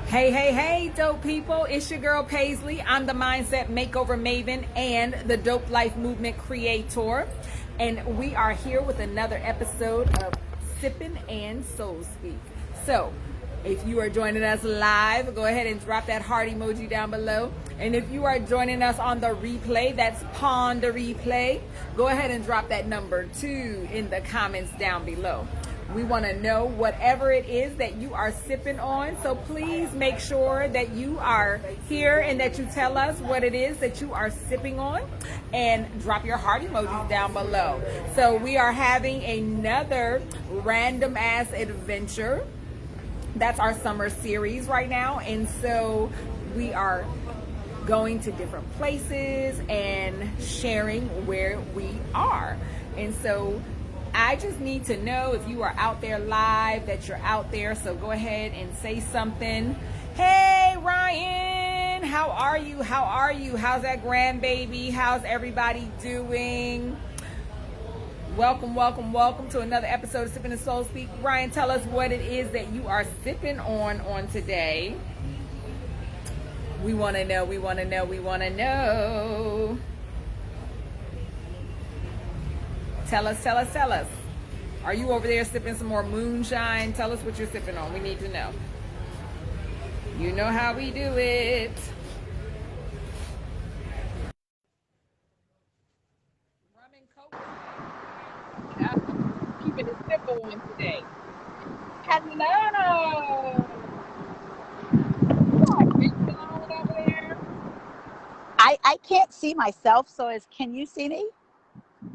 Hey, hey, hey, dope people. It's your girl Paisley. I'm the Mindset Makeover Maven and the Dope Life Movement Creator. And we are here with another episode of Sippin and Soul Speak. So, if you are joining us live, go ahead and drop that heart emoji down below. And if you are joining us on the replay, that's Pond the Replay, go ahead and drop that number 2 in the comments down below. We want to know whatever it is that you are sipping on. So please make sure that you are here and that you tell us what it is that you are sipping on and drop your heart emojis down below. So we are having another random ass adventure. That's our summer series right now. And so we are going to different places and sharing where we are. And so I just need to know if you are out there live, that you're out there. So go ahead and say something. Hey, Ryan, how are you? How are you? How's that grandbaby? How's everybody doing? Welcome, welcome, welcome to another episode of Sippin and Soul Speak. Ryan, tell us what it is that you are sipping on today. We want to know, we want to know, we want to know. Tell us, tell us, tell us. Are you over there sipping some more moonshine? Tell us what you're sipping on. We need to know. You know how we do it. Rum and Coke. Yeah. Keeping it simple one today. Hello. Over there. I can't see myself, so can you see me?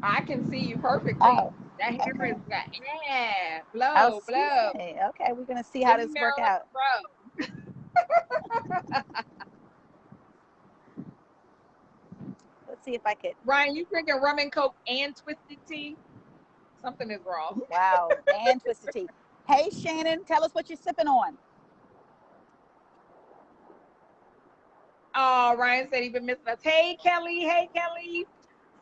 I can see you perfectly. Oh, That hair okay. is got Oh, blow, excuse blow. me. Okay, we're gonna see how Give me this work Marilyn out. Monroe. Let's see if I could. Ryan, you drinking rum and Coke and twisted tea? Something is wrong. Wow, and twisted tea. Hey, Shannon, tell us what you're sipping on. Oh, Ryan said he's been missing us. Hey, Kelly. Hey, Kelly.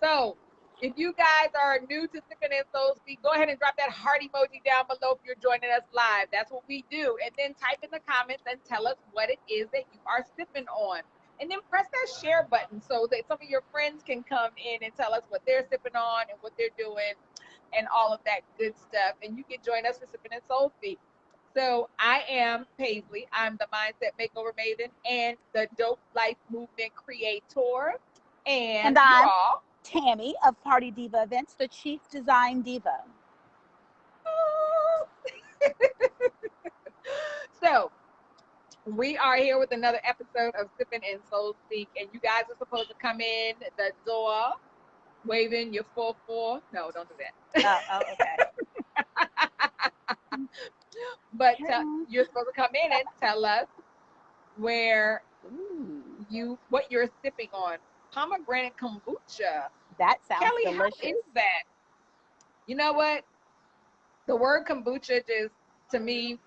So, if you guys are new to Sippin and Soul Speak, go ahead and drop that heart emoji down below if you're joining us live. That's what we do. And then type in the comments and tell us what it is that you are sipping on. And then press that share button so that some of your friends can come in and tell us what they're sipping on and what they're doing and all of that good stuff. And you can join us for Sippin and Soul Speak. So I am Paisley. I'm the Mindset Makeover Maven and the Dope Life Movement Creator. And you I'm all. Tammy of Party Diva Events, the Chief Design Diva. So we are here with another episode of Sippin and Soul Speak, and you guys are supposed to come in the door waving your 4-4. No, don't do that. Okay. But you're supposed to come in and tell us where what you're sipping on. Pomegranate kombucha. That sounds Kelly, delicious. how is that? You know what? The word kombucha just, to me,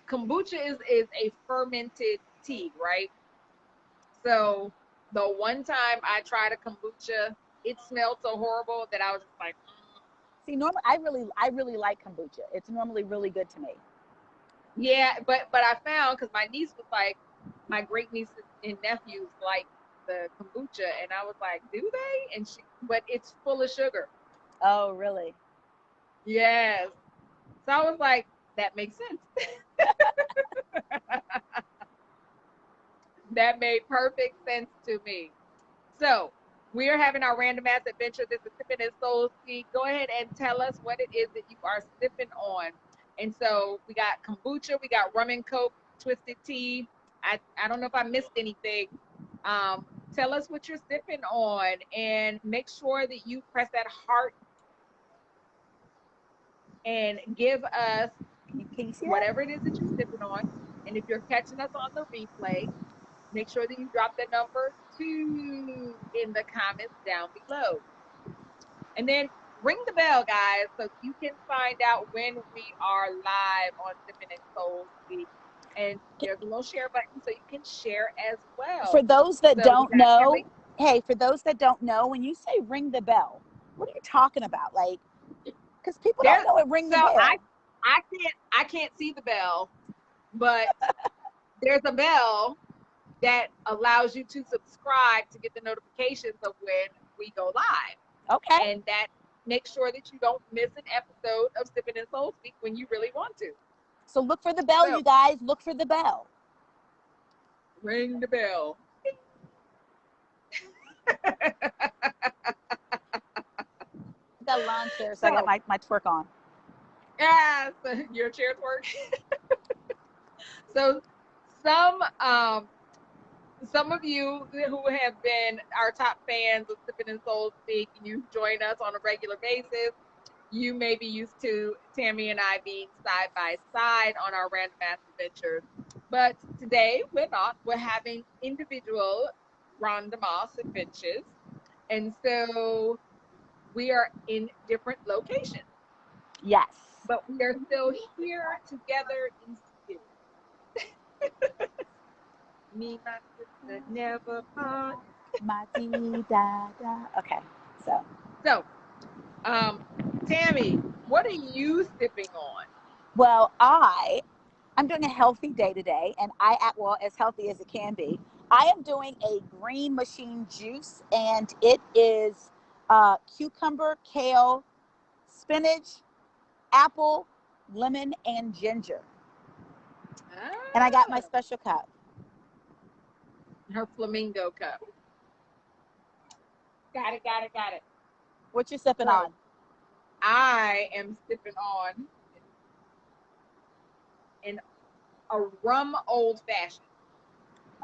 kombucha is a fermented tea, right? So the one time I tried a kombucha, it smelled so horrible that I was just like, See, normally I really like kombucha. It's normally really good to me. Yeah, but I found, because my niece was like, my great nieces and nephews like the kombucha, and I was like, do they? And but it's full of sugar. Oh, really? Yes. So I was like, that makes sense. That made perfect sense to me. So we are having our random ass adventure. This is Sippin and Soul Speak. Go ahead and tell us what it is that you are sipping on. And so we got kombucha, we got rum and Coke, twisted tea. I don't know if I missed anything. Tell us what you're sipping on, and make sure that you press that heart and give us whatever it is that you're sipping on. And if you're catching us on the replay, make sure that you drop the number 2 in the comments down below. And then ring the bell, guys, so you can find out when we are live on Sippin and Soul Speak. And there's a little share button so you can share as well. For those that don't know, for those that don't know, when you say ring the bell, what are you talking about? Like, because people don't know it ring the bell. I can't see the bell, but there's a bell that allows you to subscribe to get the notifications of when we go live. Okay. And that makes sure that you don't miss an episode of Sippin' and Soul Speak when you really want to. So look for the bell, So, you guys. Look for the bell. Ring the bell. I got a lawn chair, so I So, got my twerk on. yes, your chair work. So some of you who have been our top fans of Sippin' and Soul Speak, and you join us on a regular basis, you may be used to Tammy and I being side by side on our random ass adventures. But today we're not. We're having individual random ass adventures. And so we are in different locations. Yes. But we are still here together in spirit. Me, my sister, never part. Okay. So, Tammy, what are you sipping on? well, I'm doing a healthy day today, and as healthy as it can be. I am doing a green machine juice, and it is cucumber, kale, spinach, apple, lemon, and ginger. And I got my special cup. Her flamingo cup. Got it. What you sipping on? I am sipping on a rum old fashioned.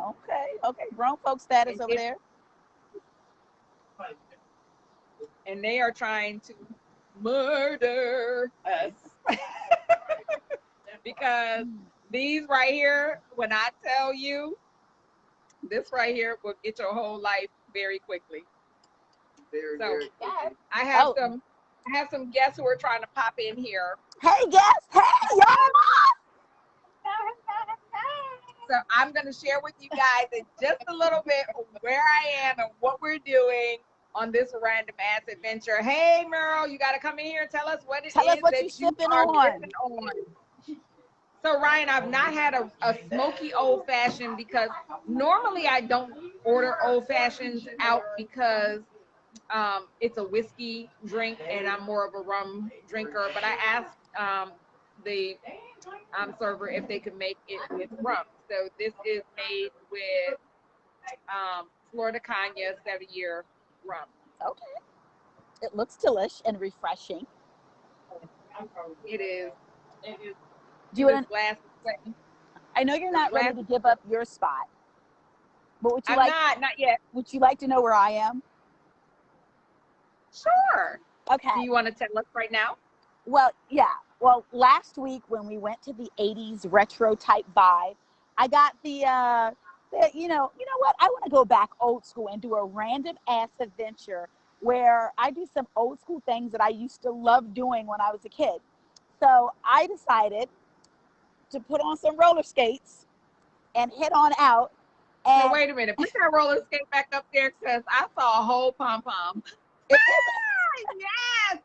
Okay. Grown folk status over there. And they are trying to murder us. Because these right here, when I tell you, this right here will get your whole life very quickly. Very quickly. I have some guests who are trying to pop in here. Hey guests, hey y'all. So I'm going to share with you guys in just a little bit where I am and what we're doing on this random ass adventure. Hey Merle, you got to come in here and tell us what it is what that you sipping are on. sipping on. So Ryan, I've not had a smoky old fashioned because normally I don't order old fashions out because it's a whiskey drink and I'm more of a rum drinker. But I asked the server if they could make it with rum. So this is made with Florida Canya 7-year rum. Okay. It looks delish and refreshing. It is. Do you want to? I know you're not ready to give up your spot, but would you not yet. Would you like to know where I am? Sure. Okay. Do you want to tell us right now? Well, yeah. Well, last week when we went to the 80s retro type vibe, I got the you know what? I want to go back old school and do a random ass adventure where I do some old school things that I used to love doing when I was a kid. So I decided to put on some roller skates and head on out. And so wait a minute, put that roller skate back up there because I saw a whole pom pom. Yes.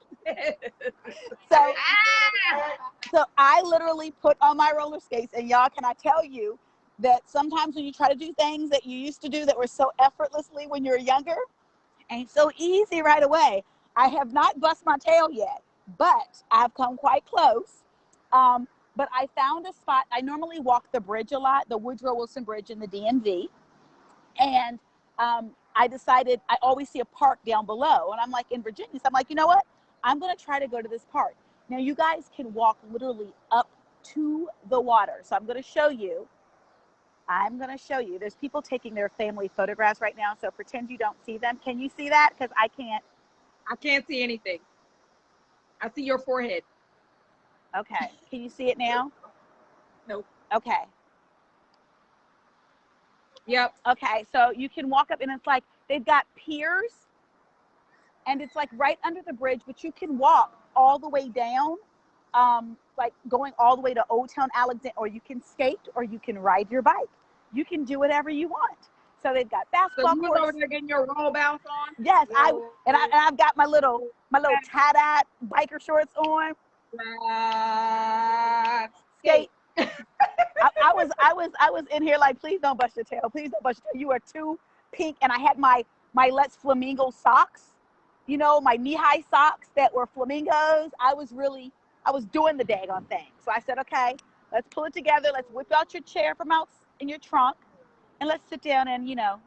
So I literally put on my roller skates, and y'all, can I tell you that sometimes when you try to do things that you used to do that were so effortlessly when you were younger, ain't so easy right away. I have not bust my tail yet, but I've come quite close. But I found a spot. I normally walk the bridge a lot, the Woodrow Wilson Bridge in the DMV. And I decided, I always see a park down below. And I'm like, in Virginia. So I'm like, you know what? I'm going to try to go to this park. Now, you guys can walk literally up to the water. So I'm going to show you. There's people taking their family photographs right now. So pretend you don't see them. Can you see that? Because I can't. I can't see anything. I see your forehead. Okay. Can you see it now? Nope. Okay. Yep. Okay. So you can walk up and it's like they've got piers and it's like right under the bridge, but you can walk all the way down, like going all the way to Old Town Alexander, or you can skate or you can ride your bike. You can do whatever you want. So they've got basketball courts. So you was over there getting your roll bounce on? Yes, I've got my little tie-dye biker shorts on. Skate. I was in here like, please don't bust your tail. Please don't bust your tail. You are too pink. And I had my Let's Flamingo socks, you know, my knee-high socks that were flamingos. I was doing the daggone thing. So I said, okay, let's pull it together. Let's whip out your chair from out in your trunk, and let's sit down and, you know,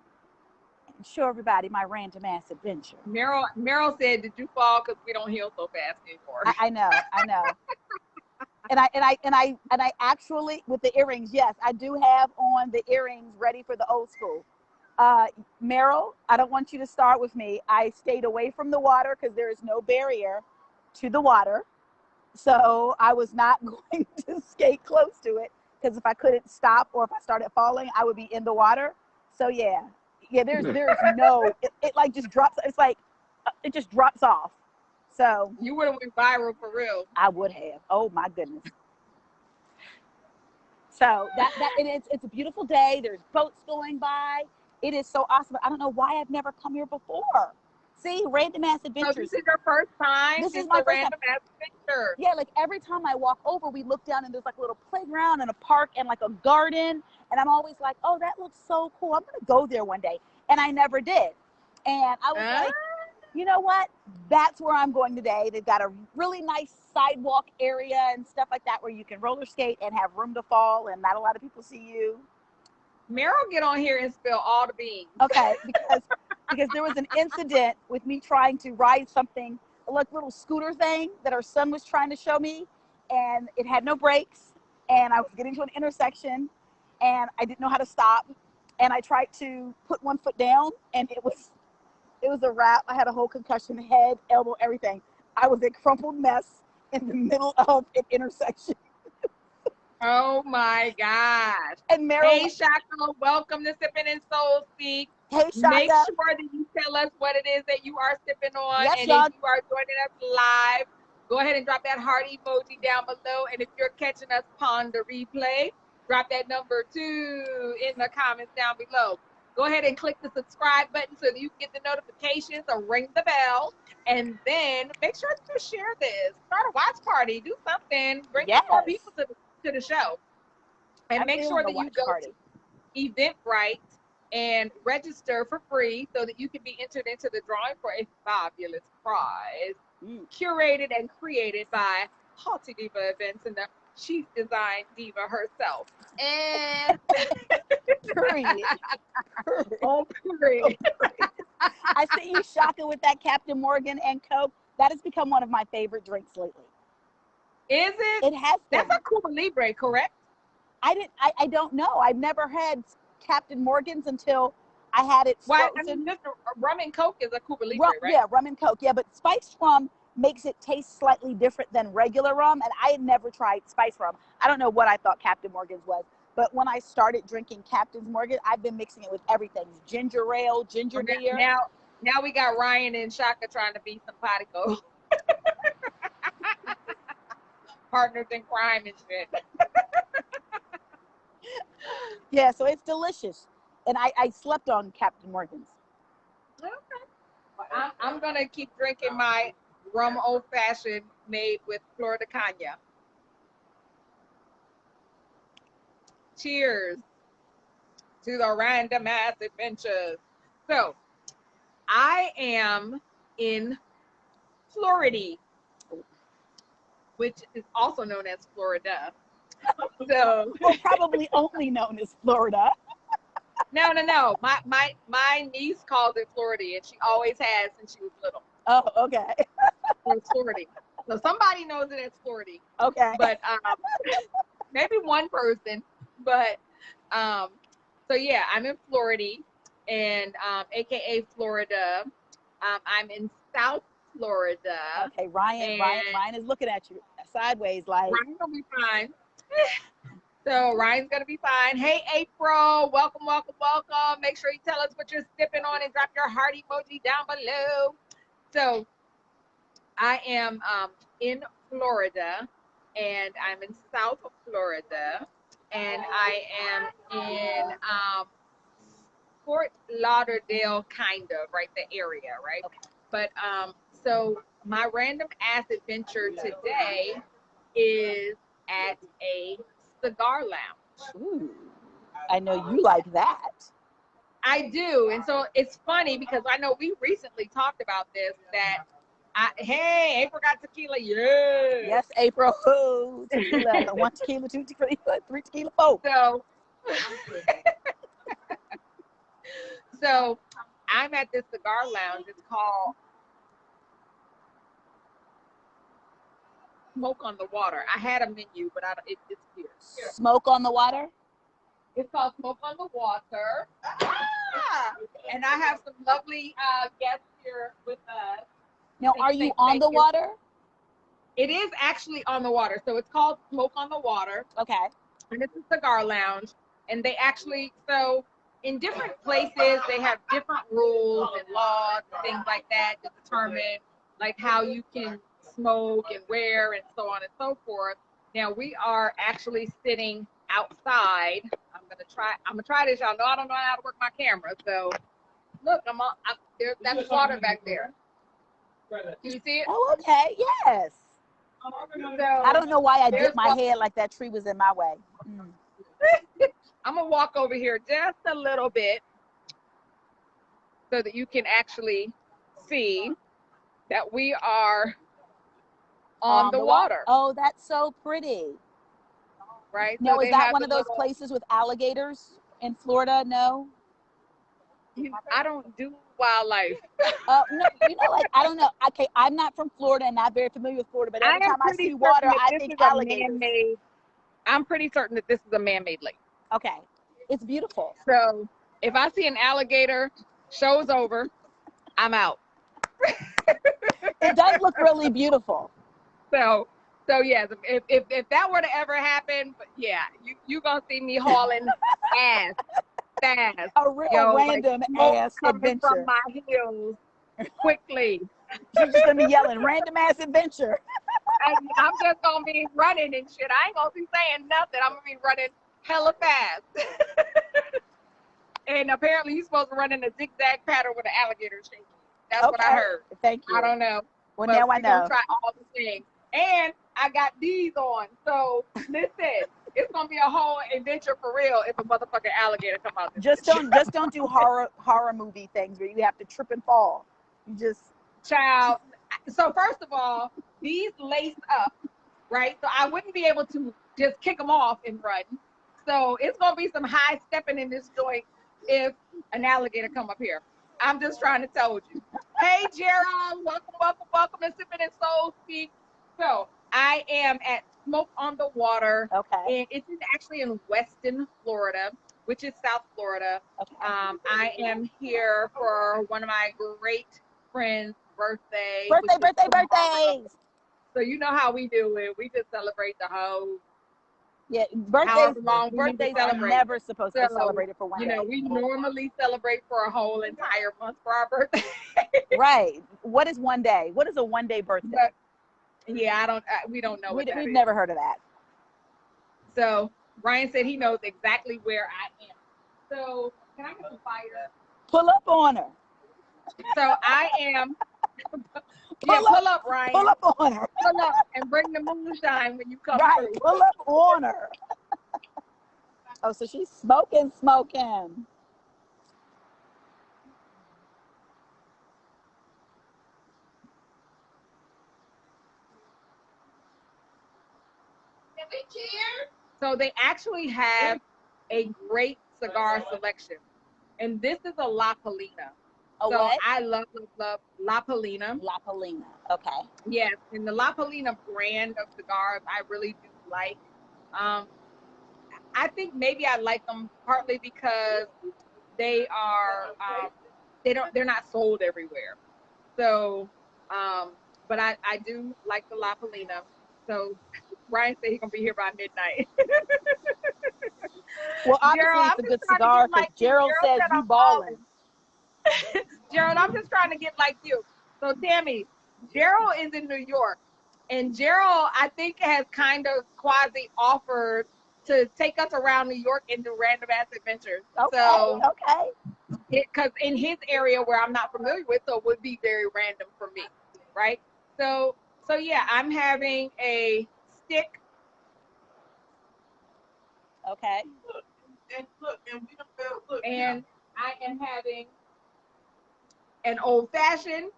show everybody my random ass adventure. Meryl said, "Did you fall? Because we don't heal so fast anymore." I know. And I actually, with the earrings, yes, I do have on the earrings ready for the old school. Meryl, I don't want you to start with me. I stayed away from the water because there is no barrier to the water. So I was not going to skate close to it, because if I couldn't stop or if I started falling, I would be in the water. So yeah, there's no, it like just drops. It's like, it just drops off. So You would have went viral for real. I would have. Oh my goodness. So it's a beautiful day. There's boats going by. It is so awesome. I don't know why I've never come here before. See, random ass So adventures. this is your first time? This is It's my a first time. random ass adventure. Yeah, like every time I walk over, we look down and there's like a little playground and a park and like a garden. And I'm always like, oh, that looks so cool. I'm going to go there one day. And I never did. And I was like, you know what? That's where I'm going today. They've got a really nice sidewalk area and stuff like that where you can roller skate and have room to fall and not a lot of people see you. Meryl, get on here and spill all the beans. Okay, because there was an incident with me trying to ride something, like little scooter thing that our son was trying to show me, and it had no brakes, and I was getting to an intersection, and I didn't know how to stop, and I tried to put one foot down, and it was a wrap. I had a whole concussion, head, elbow, everything. I was a crumpled mess in the middle of an intersection. Oh my gosh. And Meryl, hey, Shaka, welcome to Sippin' and Soul Speak. hey, Shaka. Make sure that you tell us what it is that you are sipping on. Yes, and y'all. if you are joining us live, go ahead and drop that heart emoji down below. And if you're catching us on the replay, drop that number 2 in the comments down below. Go ahead and click the subscribe button so that you can get the notifications or ring the bell. And then make sure to share this. Start a watch party. Do something. Bring more people to the show. And make sure that you go to Eventbrite and register for free so that you can be entered into the drawing for a fabulous prize curated and created by Haughty Diva Events and the chief design diva herself. And period. Oh, period. I see you, Shaka, with that Captain Morgan and Coke. That has become one of my favorite drinks lately. Is it? It has been. That's a Cuba Libre, correct? I don't know. I've never had Captain Morgan's until I had it frozen. Why? I mean, rum and Coke is a Cuba Libre, right? Yeah, rum and Coke. Yeah, but spiced rum makes it taste slightly different than regular rum, and I had never tried spiced rum. I don't know what I thought Captain Morgan's was, but when I started drinking Captain Morgan, I've been mixing it with everything: ginger ale, ginger beer. Now we got Ryan and Shaka trying to be simpatico. Partners in crime and shit. Yeah, so it's delicious. And I slept on Captain Morgan's. Okay. I'm going to keep drinking my rum old fashioned made with Florida Cognac. Cheers to the random ass adventures. So, I am in Florida, which is also known as Florida. So, well, probably only known as Florida. No. My niece calls it Florida, and she always has since she was little. Oh, okay. It's Florida. So somebody knows it as Florida. Okay. But maybe one person. But so yeah, I'm in Florida, and AKA Florida. I'm in South Florida. Okay, Ryan is looking at you sideways like. Ryan's gonna be fine. So Ryan's gonna be fine. Hey April, welcome. Make sure you tell us what you're sipping on and drop your heart emoji down below. So I am in Florida, and I'm in South Florida, and I am in Fort Lauderdale, kind of, right, the area, right? Okay. But so my random ass adventure today is at a Cigar Lounge. Ooh, I know you like that. I do. And so it's funny because I know we recently talked about this that hey, April got tequila. Yeah. Yes, April. Oh, tequila. 1 tequila, 2 tequila, 3 tequila, 4. So, so I'm at this cigar lounge. It's called Smoke on the Water. I had a menu, but it disappeared. Smoke on the water? It's called Smoke on the Water. Ah! And I have some lovely guests here with us. Now, are you on the water? It is actually on the water. So it's called Smoke on the Water. Okay. And it's a cigar lounge. And they actually, so in different places, they have different rules and laws and things like that to determine like how you can smoke and where and so on and so forth. Now we are actually sitting outside. I'm gonna try this. Y'all know I don't know how to work my camera. So look, that's water back there. Can you see it? Oh, okay. Yes. So, I don't know why I dipped my head like that tree was in my way. I'm gonna walk over here just a little bit so that you can actually see that we are on the water. Oh, that's so pretty. Right? Now, so is that one of those places with alligators in Florida? No? I don't do wildlife. No, like, I don't know. Okay, I'm not from Florida and not very familiar with Florida, but every time I see water, I think alligators. I'm pretty certain that this is a man-made lake. Okay. It's beautiful. So if I see an alligator, show's over, I'm out. It does look really beautiful. So yes, if that were to ever happen, but yeah, you gonna see me hauling ass fast. A real random ass adventure from my heels quickly. She's just gonna be yelling random ass adventure. I'm just gonna be running and shit. I ain't gonna be saying nothing. I'm gonna be running hella fast. And apparently you're supposed to run in a zigzag pattern with an alligator shaking. That's what I heard. Thank you. I don't know. Well, now I know. Gonna try all the things. And I got these on. So listen, it's gonna be a whole adventure for real if a motherfucking alligator come out. Just don't do horror movie things where you have to trip and fall. You just child. So first of all, these lace up, right? So I wouldn't be able to just kick them off and run. So it's gonna be some high stepping in this joint if an alligator come up here. I'm just trying to tell you. Hey Gerald, welcome to Sippin and Soul Speak. So I am at Smoke on the Water. Okay. And it's actually in Weston, Florida, which is South Florida. Okay. I am here for one of my great friends' birthdays. Birthdays. So you know how we do it. We just celebrate the whole. Yeah, birthdays are never supposed to be celebrated for one day. You know, we normally celebrate for a whole entire month for our birthday. Right. What is one day? What is a one-day birthday? Yeah, we don't know. We've never heard of that. So Ryan said he knows exactly where I am. So can I get some fire? Pull up on her. So I am. Pull up, Ryan. Pull up on her. Pull up and bring the moonshine when you come through. Pull up on her. Oh, so she's smoking. So they actually have a great cigar selection. And this is a La Palina. So what? I love La Palina. La Palina. Okay. Yes, and the La Palina brand of cigars I really do like. I think maybe I like them partly because they are they're not sold everywhere. So but I do like the La Palina. So Ryan said he's gonna be here by midnight. Well, obviously Gerald, it's a good cigar because Gerald says you balling. Gerald, I'm just trying to get like you. So Tammy, Gerald is in New York, and Gerald, I think, has kind of quasi offered to take us around New York and do random ass adventures. Okay. Because in his area where I'm not familiar with, so it would be very random for me, right? So yeah, I'm having a stick Okay. And I am having an old fashioned.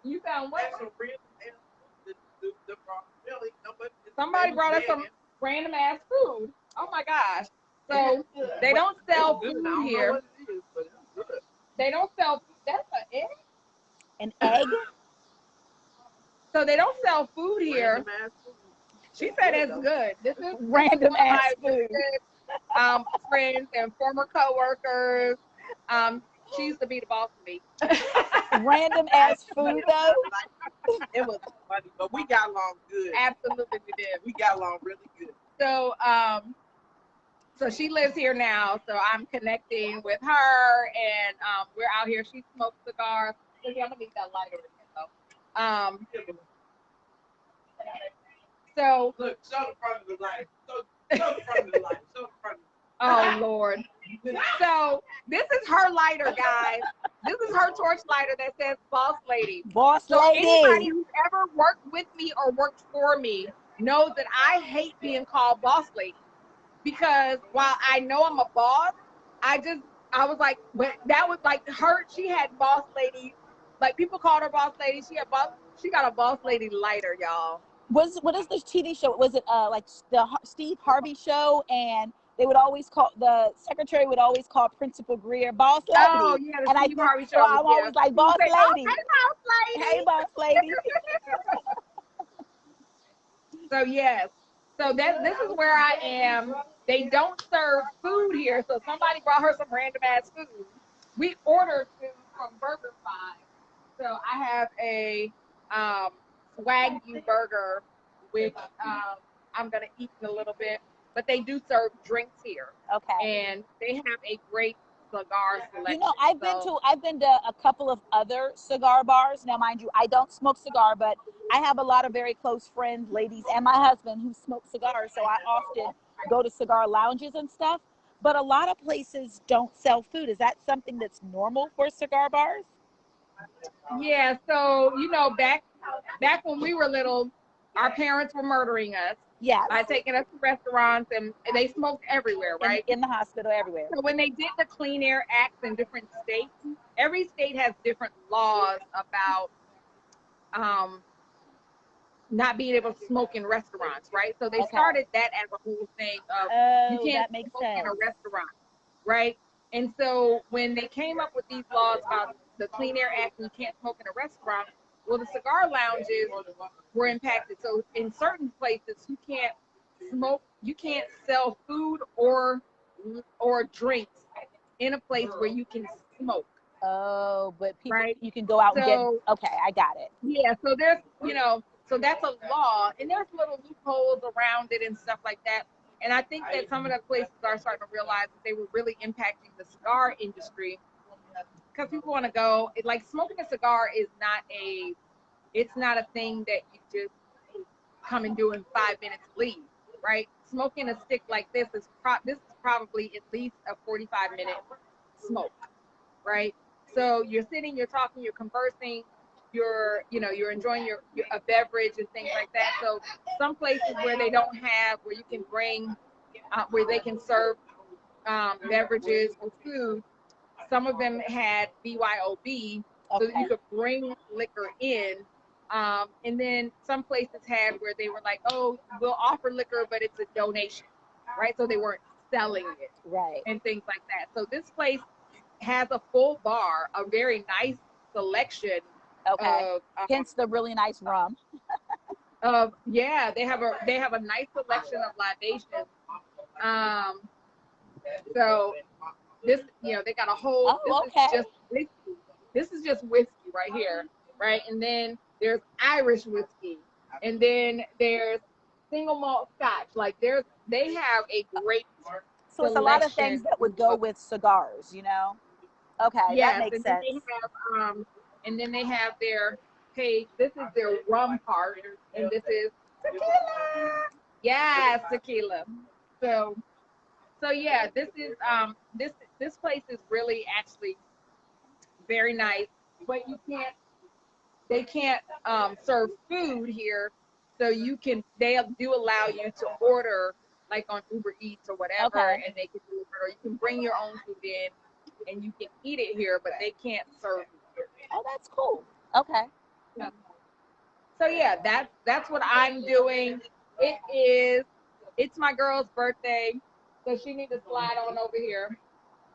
You found what? Somebody brought us some random ass food. Oh my gosh. So they don't sell food here. They don't sell, that's an egg? An egg? So they don't sell food here. She said it's good. This is Random one of ass my food. friends and former coworkers. She used to be the boss of me. Random ass food though. It was funny, but we got along good. Absolutely, we did. We got along really good. So, so she lives here now. So I'm connecting with her, and we're out here. She smokes cigars. So yeah, I'm gonna need that lighter again, though. So Look, show the front of the light. Show the front of the light. Show the front of the light. oh Lord. So this is her lighter, guys. This is her torch lighter that says "Boss Lady." Boss So lady. anybody who's ever worked with me or worked for me knows that I hate being called boss lady, because while I know I'm a boss, I was like, but that was like her. She had boss lady, like people called her boss lady. She got a boss lady lighter, y'all. What is this TV show? Was it like the Steve Harvey show? And they would always call, the secretary would always call Principal Greer boss lady. Oh yeah, the And Steve Harvey so show. I'm always like, boss Say, oh, lady. hey, boss lady. Hey, boss lady. So yes, so this is where I am. They don't serve food here, so somebody brought her some random ass food. We ordered food from Burger Five. So I have a Wagyu burger, which I'm gonna eat in a little bit. But they do serve drinks here, Okay. and they have a great cigar selection. You know, I've been to a couple of other cigar bars. Now, mind you, I don't smoke cigar, but I have a lot of very close friends, ladies, and my husband who smoke cigars. So I often go to cigar lounges and stuff. But a lot of places don't sell food. Is that something that's normal for cigar bars? Yeah, so you know, back when we were little, our parents were murdering us Yes. by taking us to restaurants, and they smoked everywhere, right? In the hospital, everywhere. So when they did the Clean Air Acts in different states, every state has different laws about not being able to smoke in restaurants, right? So they started that as a whole thing of you can't that makes smoke sense. in a restaurant, right? And so when they came up with these laws about the Clean Air Act and you can't smoke in a restaurant, well, the cigar lounges were impacted. So in certain places, you can't smoke, you can't sell food or drinks in a place where you can smoke. Oh, but people, right? You can go out and get. Okay, I got it. Yeah, so there's, so that's a law, and there's little loopholes around it and stuff like that. And I think that some of the places are starting to realize that they were really impacting the cigar industry, because people want to go. Like smoking a cigar is it's not a thing that you just come and do in 5 minutes and leave, right? Smoking a stick like this is probably at least a 45-minute smoke, right? So you're sitting, you're talking, you're conversing, you're enjoying a beverage and things like that. So some places where they don't have, where you can bring, where they can serve beverages or food, some of them had BYOB, so that you could bring liquor in. And then some places had where they were like, oh, we'll offer liquor, but it's a donation, right? So they weren't selling it, right, and things like that. So this place has a full bar, a very nice selection. Okay. Of, hence the really nice rum. They have a nice selection of libations. So this, they got a whole. This is just whiskey right here, right? And then there's Irish whiskey, and then there's single malt Scotch. Like they have a great. So it's a lot of things that would go with cigars, Okay, yes, that makes sense. And then they have their, hey, this is their rum part, and this is tequila. Yes, tequila. So yeah, this is this place is really actually very nice, but they can't serve food here, so they do allow you to order like on Uber Eats or whatever, Okay. and they can do it, or you can bring your own food in and you can eat it here, but they can't serve you here. Oh, that's cool. Okay. Yeah. So yeah, that's what I'm doing. It's my girl's birthday, so she needs to slide on over here.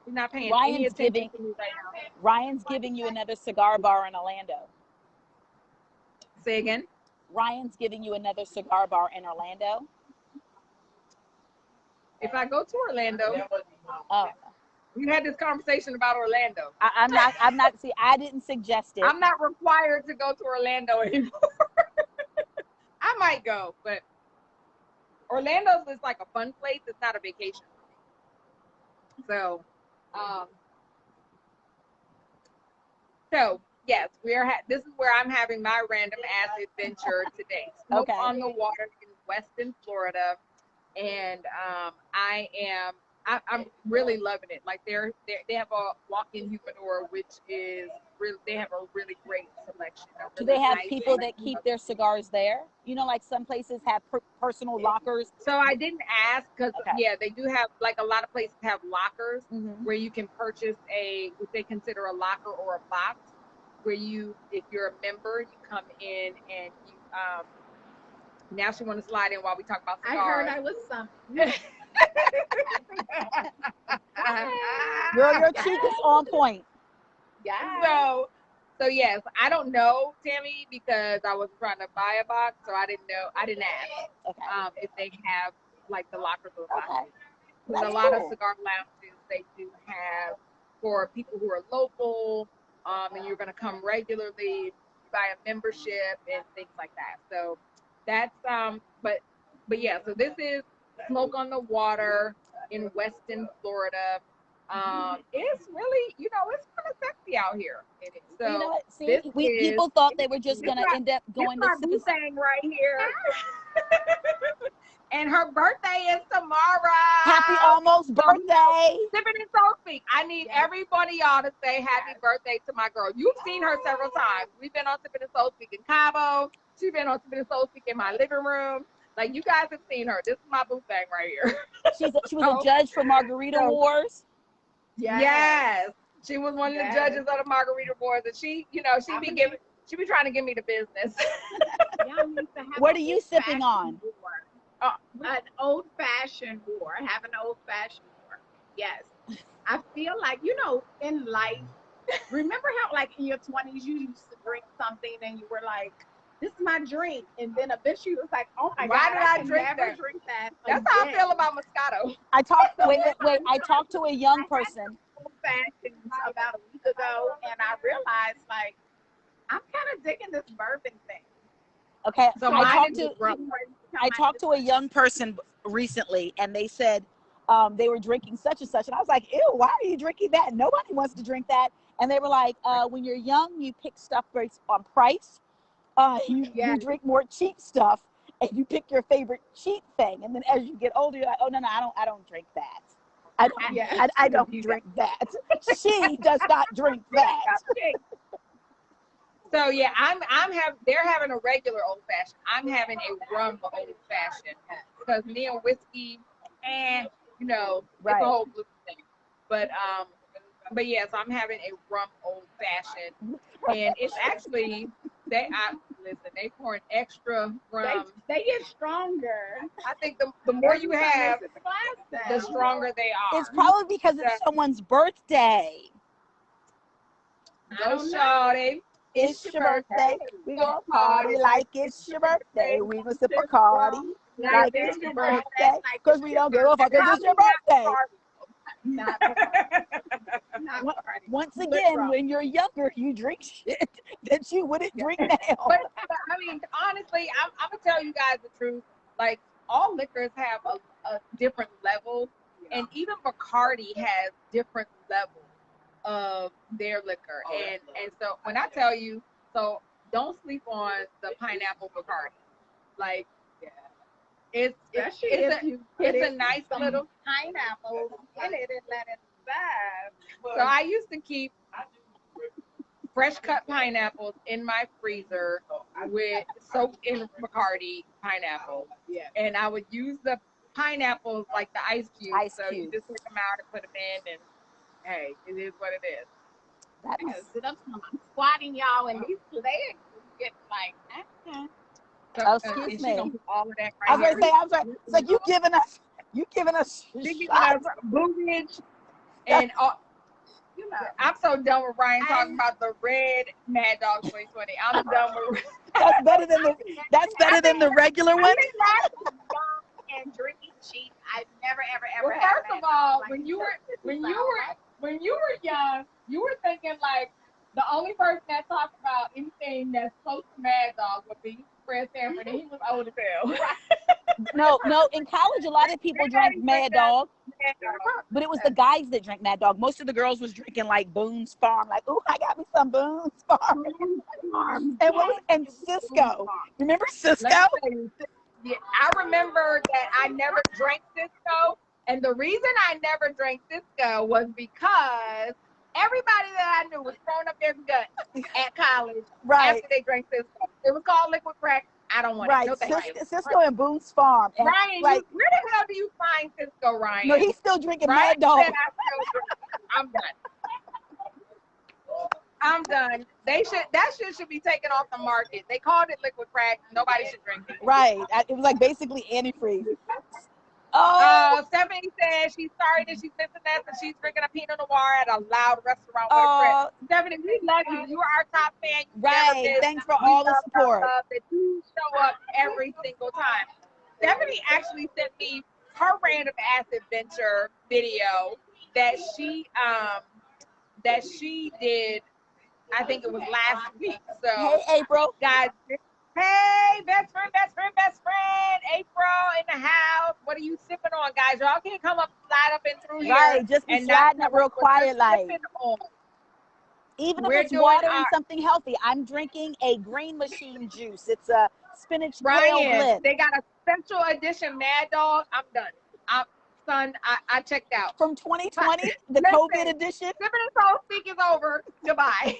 She's not paying any attention to me right now. Ryan's giving you another cigar bar in Orlando. Say again. Ryan's giving you another cigar bar in Orlando. If I go to Orlando, Oh, we had this conversation about Orlando. I'm not. See, I didn't suggest it. I'm not required to go to Orlando anymore. I might go, but Orlando's is like a fun place. It's not a vacation for me. So yes, this is where I'm having my random ass adventure today. Smoke Okay. on the water in Weston, Florida, and I'm really loving it. Like they have a walk-in humidor, which is really, they have a really great selection. Do they have people that keep their cigars there? You know, like some places have personal lockers. So I didn't ask because Okay. yeah, they do have, like, a lot of places have lockers Mhm. where you can purchase what they consider a locker or a box, where if you're a member, you come in and you now she want to slide in while we talk about cigars. I heard I was some. Girl, your cheek is on point. Yeah. So yes, I don't know, Tammy, because I was trying to buy a box, so I didn't ask Okay. if they have like the lockers or Okay. boxes. There's That's a lot cool. of cigar lounges they do have for people who are local, and you're gonna come regularly, buy a membership and things like that. So that's but yeah, so this is Smoke on the Water in Weston, Florida. It's really, it's kind of sexy out here. So You know what? See, this people thought they were just going to end up going to my boo thing right here. And her birthday is tomorrow. Happy almost birthday. Sippin and Soul Speak. I need everybody y'all to say happy birthday to my girl. You've seen her several times. We've been on Sippin and Soul Speak in Cabo. She's been on Sippin and Soul Speak in my living room. Like, you guys have seen her. This is my boo thing right here. She was a judge for Margarita Wars. Yes. She was one of the judges of the Margarita Wars, and she be trying to give me the business. What are you sipping on? An old-fashioned war. Have an old-fashioned war. Yes. I feel like, in life, remember how, like, in your 20s, you used to drink something and you were like, this is my drink. And then eventually you was like, oh my Why God, did I drink never that? drink that. That's how I feel about Moscato. I talked to a young person. Old-fashioned about a week ago, and I realized, like, I'm kind of digging this bourbon thing. Okay, So I talked to a young person recently, and they said they were drinking such and such, and I was like, ew, why are you drinking that? Nobody wants to drink that. And they were like, when you're young, you pick stuff based on price. You drink more cheap stuff, and you pick your favorite cheap thing. And then as you get older, you're like, oh no, I don't drink that. I don't drink that. She does not drink that. So yeah, they're having a regular old fashioned. I'm having a rum old fashioned because me and whiskey, and it's a whole group thing. But yeah, so I'm having a rum old fashioned, and it's actually they pouring extra rum. They get stronger. I think the more you have, the stronger they are. It's probably because it's someone's birthday. Go, shawty. It's your birthday. We gonna party like it's your birthday. We gonna sip a party like it's your birthday. Cause we don't give a fuck. Cause it's your birthday. Once again, when you're younger, you drink shit that you wouldn't drink now. But I mean, honestly, I'm gonna tell you guys the truth. Like, all liquors have a different level, and even Bacardi has different levels of their liquor. And so when I tell you, so don't sleep on the pineapple Bacardi. Like, it's a nice little pineapple in it and let it vibe. So I used to keep fresh cut pineapples in my freezer soaked in Bacardi pineapple. Yeah. And I would use the pineapples like the ice cubes. Ice So you cubes. just take them out and put them in, and hey, it is what it is. That I is, gotta sit up some. I'm squatting, y'all, and these legs get like, So, oh, excuse and she me. gonna put all of that I right was here. gonna say, I'm sorry. It's like you giving us They giving shots. us boogage and all. you know. I'm so done with Ryan talking And- about the red Mad Dog 2020. I'm done with. That's better than the regular I one. think that's young and drinking cheap. I've never, ever, ever Well, had first Mad of all, Dog. Like, when you were this is when you were young, you were thinking like the only person that talked about anything that's close to Mad Dog would be Fred Sanford, and he was old as hell. No, in college, a lot of people drank Mad Dog, Mad Dog. but it was the guys that drank Mad Dog. Most of the girls was drinking like Boone's Farm. Like, ooh, I got me some Boone's Farm. And Cisco. Remember Cisco? Let me tell you, yeah, I remember that I never drank Cisco, and the reason I never drank Cisco was because everybody that I knew was throwing up their guts at college Right. after they drank Cisco. It was called liquid crack. I don't want Right. it. No, thank you. Cisco and Boone's Farm. And Ryan, like, where the hell do you find Cisco, Ryan? no, he's still drinking Ryan Mad Dog. said I still drink. I'm done. I'm done. That shit should be taken off the market. They called it liquid crack. Nobody should drink it. Right. It was like basically antifreeze. Oh, Stephanie said she's sorry that she's missing this and she's drinking a Pinot Noir at a loud restaurant with a friend. Stephanie, we love you. You are our top fan. You right. never miss. Thanks for We all the love, support. love that you show up every single time. Stephanie actually sent me her random acid venture video that she did. I think it was last week. So Hey, April. guys, hey, best friend, April in the house. What are you sipping on, guys? Y'all can't come up, slide up and through here. Right. Just be and sliding not up real quiet, like. sipping on. Even We're if it's doing water and our- something healthy, I'm drinking a Green Machine juice. It's a spinach kale Ryan, blend. they got a special edition Mad Dog. I'm done. I checked out. From 2020, the Listen, COVID edition. Sipping and Soul Speak is over. Goodbye.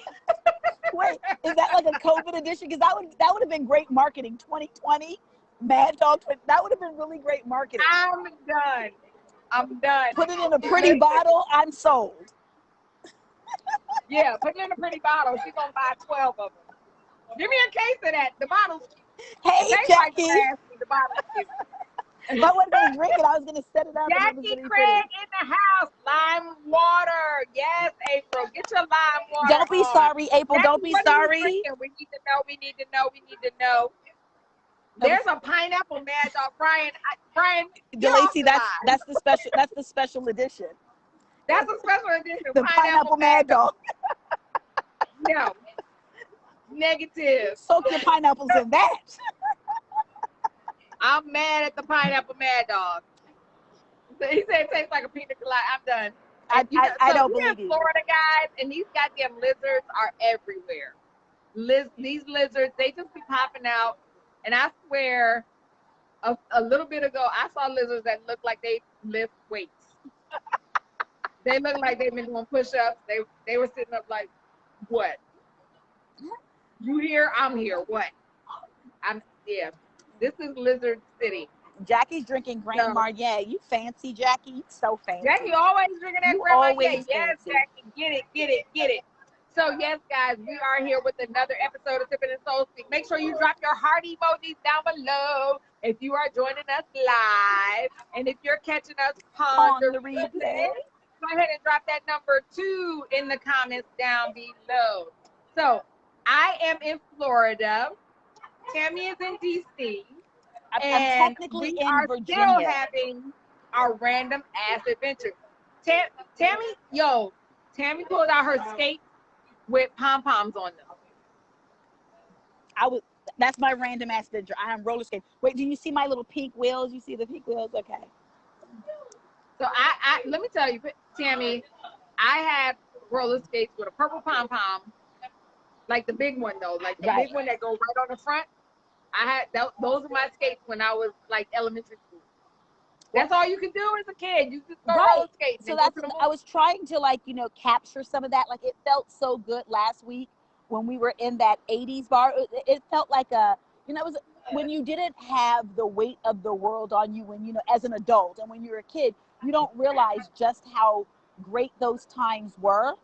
Wait, is that like a COVID edition? Because that would have been great marketing. 2020, Mad Dog. That would have been really great marketing. I'm done. Put it in a pretty bottle. I'm sold. Yeah, put it in a pretty bottle. She's gonna buy 12 of them. Give me a case of that. The bottle's Hey, they like Jackie. classy. The bottle's cute. If I wasn't going to drink it, I was going to set it up. And it was Jackie gonna be Craig pretty. in the house. Lime water. Yes, April. Get your lime water. Don't be on. sorry, April. Jackie, Don't be what are you sorry. drinking? We need to know. We need to know. We need to know. There's a pineapple Mad Dog. Brian, get off DeLacy, the that's line. the special edition. That's a special edition. The pineapple Mad Dog. No. Negative. Soak your pineapples in that. I'm mad at the pineapple Mad Dog. So he said it tastes like a pina colada. I'm done. I don't we're believe in you. Florida, guys, and these goddamn lizards are everywhere. These lizards, they just be popping out. And I swear, a little bit ago, I saw lizards that look like they lift weights. They look like they've been doing push-ups. They were sitting up like, what? You here? I'm here. What? Yeah. This is Lizard City. Jackie's drinking Grand No. Marnier. You fancy, Jackie? You so fancy. Jackie always drinking that You Grand Marnier. always Yes, fancy. Jackie. Get it. So, yes, guys, we are here with another episode of Sippin and Soul Speak. Make sure you drop your heart emojis down below if you are joining us live. And if you're catching us on the replay, go ahead and drop that number 2 in the comments down below. So, I am in Florida. Tammy is in D.C. I'm And technically we in are Virginia. still having our random ass adventure. Tammy pulled out her skates with pom-poms on them. That's my random ass adventure. I am roller skating. Wait, do you see my little pink wheels? You see the pink wheels? Okay. So I let me tell you, Tammy, I have roller skates with a purple pom-pom, like the big one though, like the big one that goes right on the front. I had those are my skates when I was like elementary school. That's all you can do as a kid. You just go roller skating. So I was trying to capture some of that. Like it felt so good last week when we were in that 80s bar. It felt like it was when you didn't have the weight of the world on you, when, you know, as an adult, and when you're a kid, you don't realize just how great those times were.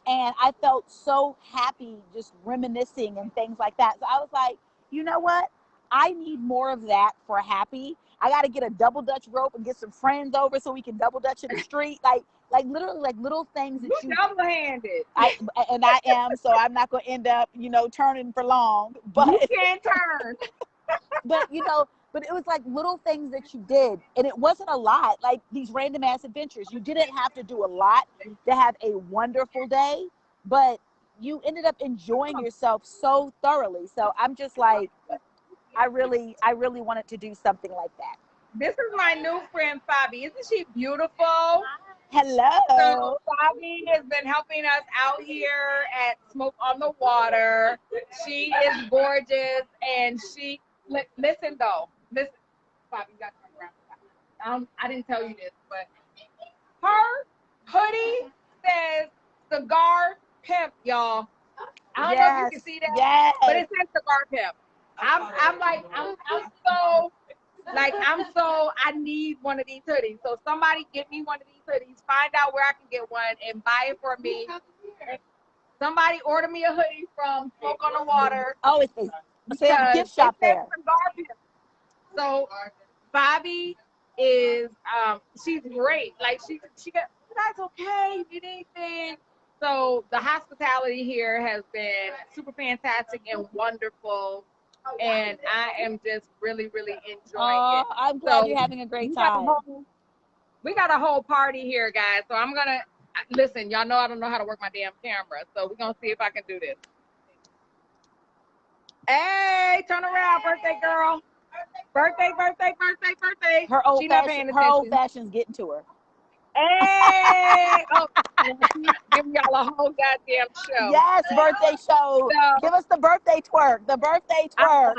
And I felt so happy just reminiscing and things like that. So I was like, you know what? I need more of that for happy. I got to get a double dutch rope and get some friends over so we can double dutch in the street. Like literally, like little things that you double-handed. And I am, so I'm not going to end up, you know, turning for long. But You can't turn. but you know, but it was like little things that you did, and it wasn't a lot. Like these random ass adventures, you didn't have to do a lot to have a wonderful day, but you ended up enjoying yourself so thoroughly. So I'm just like, I really wanted to do something like that. This is my new friend Fabi. Isn't she beautiful? Hello. So Fabi has been helping us out here at Smoke on the Water. She is gorgeous, and she listen though. Listen, Fabi, you got to turn around. I didn't tell you this, but her hoodie says Cigar Pimp, y'all. I don't know if you can see that, yes. but it says Cigar Pimp. I'm so I need one of these hoodies. So somebody get me one of these hoodies. Find out where I can get one and buy it for me. Somebody order me a hoodie from Smoke on the Water. Oh, it's a gift shop there. So Bobby is she's great. Like she got, that's okay. You need anything. So the hospitality here has been super fantastic and wonderful. And I am just really, really enjoying it. I'm glad you're having a great time. We got a whole party here, guys. So I'm going to, listen, y'all know I don't know how to work my damn camera. So we're going to see if I can do this. Hey, turn around, birthday girl. Birthday. Her old fashioned's getting to her. Hey! Oh, give y'all a whole goddamn show. Yes, birthday show. So, give us the birthday twerk. The birthday twerk.